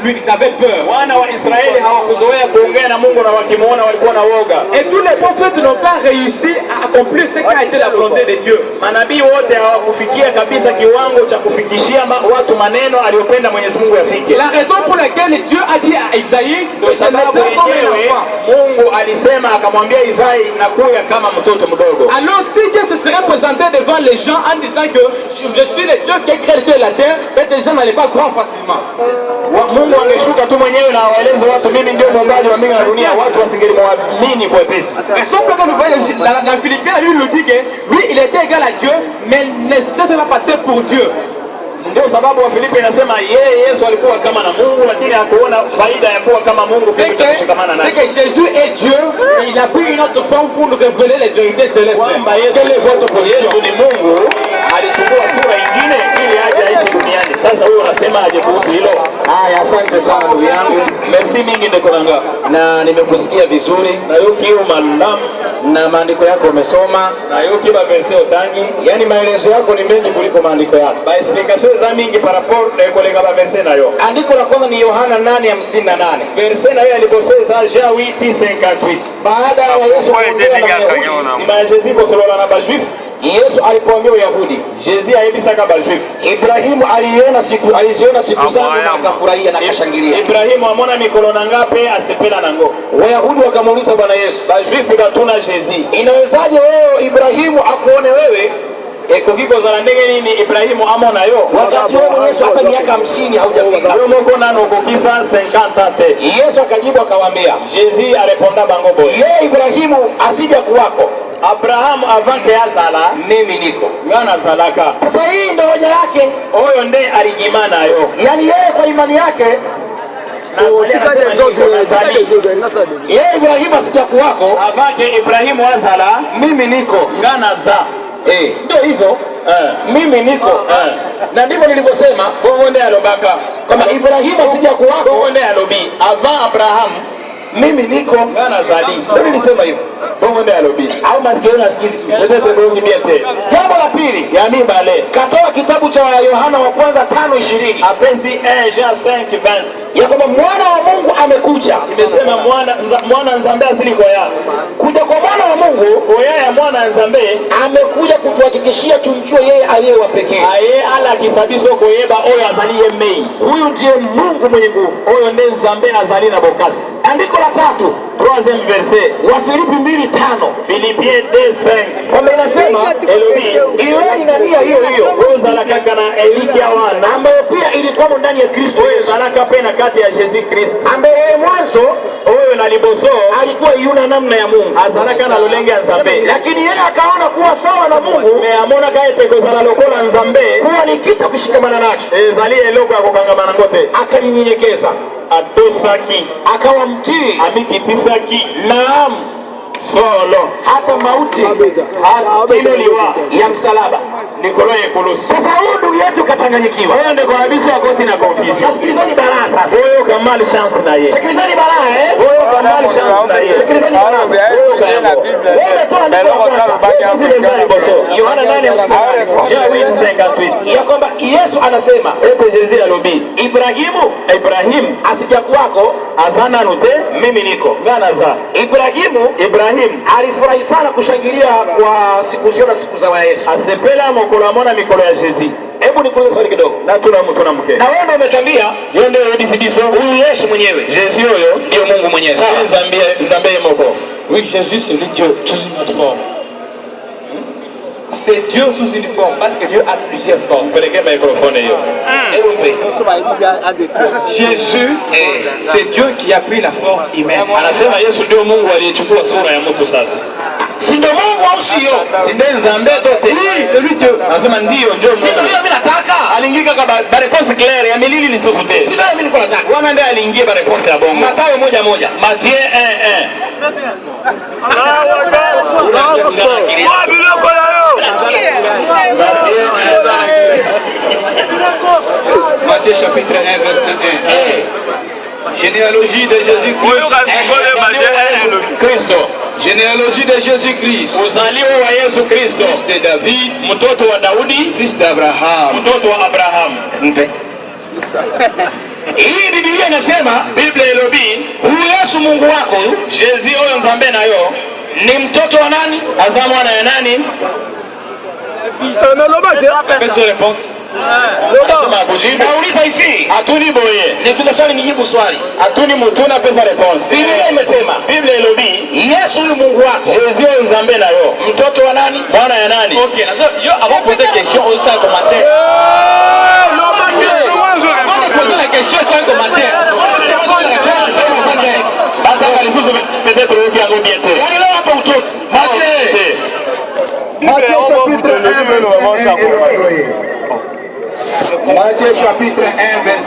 ils avaient peur. Wana wa Israeli hawakuzoea kuongea na Mungu na wakimuona walikuwa na woga. Et tous les prophètes n'ont pas réussi à accomplir ce qui a été la volonté de Dieu. Manabii wote hawakufikia kabisa kiwango cha kufikishia watu maneno aliyopenda Mwenyezi Mungu yafike. La raison pour laquelle Dieu a dit à Isaïe que ce n'est pas comme un enfant. Mungu alisema akamwambia Isaïe nakuya kama mtoto mdogo. Alors si Dieu se serait présenté devant les gens en disant que je suis le Dieu qui a créé le ciel et la terre, les gens n'allaient pas croire facilement. Mungu angeshuka tu mwenyewe na awaeleze watu mimi ndio muumbaji wa mbingu na dunia, watu wasingelimwamini kwa pesa. Raison pour laquelle nous voyons dans Philippiens, la Bible nous dit que lui il était égal à Dieu, mais ne s'est pas passé pour Dieu. Ndio sababu wa Filipi inasema yeye Yesu alikuwa kama na Mungu lakini hakuona faida ya kuwa kama Mungu kwa kushikamana naye. C'est que Jésus est Dieu, mais il a pris une autre forme pour nous révéler les vérités célestes. Kwamba Yesu ni Mungu, alichukua sura nyingine ili aje aishi duniani. Sasa wewe unasema aje kuhusu hilo? Haya, asante sana ndugu yangu. Merci mingi ndekonanga. Na nimekusikia vizuri na yoki malam na maandiko yako umesoma na yoki ba verse otangi. Yani maelezo yako ni mengi kuliko maandiko yako. Ba explication za mingi par rapport na kolega ba verse nayo. Andiko la kwanza ni Yohana 8:58. Verse nayo aliposema Jean 8:58. Baada ya Yesu kuja Jésus posolola na ba juif. Yesu alipoambia Wayahudi, Jésus aibisaka ba juif, Ibrahimu aliziona siku zangu na akafurahia na akashangilia. Ibrahimu amona mikolo na ngape asepela nango. Wayahudi wakamuuliza Bwana Yesu, ba juif batuna Jésus, inawezaje wewe Ibrahimu akuone wewe ekogiko za ndenge nini Ibrahimu amona yo wakati wewe Yesu hata miaka 50 haujafika? Wewe mko nano kokisa 50 te. Yesu akajibu akamwambia, Jésus areponda bango boy, yeye Ibrahimu asija kuwako Abraham avant que azala mimi niko ngana zalaka. Sasa hii ndio hoja yake, huyo ndiye alijimana yo, yani yeye kwa imani yake yeye Ibrahimu asija kuwako avant que Ibrahimu azala mimi niko ngana za ndio hivyo mimi niko na ndivyo nilivyosema bonde alobaka kama Ibrahimu asija kuwako bonde alobi avant Abraham mimi niko ngana zali. Ndio nilisema hivyo bonde alobi au masikio nasikiliza wote bonge miete. Jambo la pili ya mibale katoa kitabu cha Yohana wa kwanza 5:20 apenzi 1 Jean 5:20 ya kwamba mwana wa Mungu amekuja. Imesema mwana nzambe asili kwa ya kuja kwa mwana wa Mungu oya ya mwana nzambe amekuja kutuhakikishia tumjue yeye aliye wa pekee. Aye ala kisabiso koyeba oyo azaliye mei. Huyu ndiye Mungu mwenye nguvu. Oyo ndiye nzambe azali na bokasi. Andiko la tatu 3e verset wa Filipi 2:5. Philippiens 2:5. Kwamba inasema Elobi ile inalia hiyo rozala kaka na eliki awana ambayo pia ilikuwa ndani ya Kristo Yesu alaka pena kati ya Jesus Christ ambaye mwanzo oyo na liboso alikuwa yuna namna ya Mungu azalaka na lolenge ya nzambe, lakini yeye akaona kuwa sawa na Mungu me amona kaete kozala lokola nzambe kuwa ni kitu kushikamana nacho ezali eloko ya kokangamana ngote, akanyenyekeza atosaki akawa mtii amikitisaki naam solo hata mauti iloliwa ya msalaba nikolo yekulusi. Sasa huyu ndugu yetu katanganyikiwa, wewe ndio kwa kabisa wakati na confusion. Sikilizani balaa sasa, wewe kamali chance na yeye, sikilizani balaa wewe kamali chance na yeye, sikilizani balaa wewe kayango wewe toa ndiko Yohana 8:58 ya kwamba Yesu anasema ete Jésus alobi Ibrahimu asija kwako azana nute mimi niko ngana za Ibrahim alifurahi sana kushangilia kwa siku zio na siku za Yesu asepela mokolo amona mikolo ya Jésus. Hebu nikuulize swali kidogo na tuna mke na wewe umetambia yeye ndio disibiso huyu Yesu mwenyewe Jésus huyo ndio Mungu mwenyewe sawa nzambe moko. Oui, Jésus c'est lui Dieu sous une autre forme. C'est Dieu sous une forme parce que Dieu a plusieurs formes. Pelekea microphone hiyo. Jésus c'est Dieu qui a pris la forme humaine. Anasema Yesu ndio Mungu aliyechukua sura ya mtu sasa. Si ndio Mungu au sio? Si ndio nzambe tote. C'est lui Dieu. Anasema ndio njoo Mungu. Ndio mimi nataka. Aliingia kama réponse claire ya milili ni sofu tena. Si ndio mimi niko nataka. Wana ndiye aliingia kwa réponse ya bongo. Mathayo 1:1. Matthieu 1:1. Matthieu chapitre 1 verset 1. Généalogie de Jésus-Christ. Généalogie de Jésus-Christ. Uzaliwa wa Yesu Kristo. Fils de David, mtoto wa Daudi, fils d'Abraham. mtoto wa Abraham. Hii Biblia inasema, Bible elobi huyu Yesu Mungu wako huyu Jésus oyo nzambe na yo ni mtoto wa nani? aza mwana ya nani? Anasema kujibu. Nauliza hivi, Atuni boye. nikuuliza swali nijibu swali. Atuni mutuna pesa réponse. Biblia imesema, Bible elobi Yesu huyu Mungu wako Jésus oyo nzambe na yo mtoto wa nani? mwana ya nani? Ok, yo avant de poser la question, on fait un commentaire. Avant de poser la question, on fait un commentaire. Basa kalisusu peut-être uki yango bientôt. Yaani leo hapa utoke. Matthieu chapitre 1, verset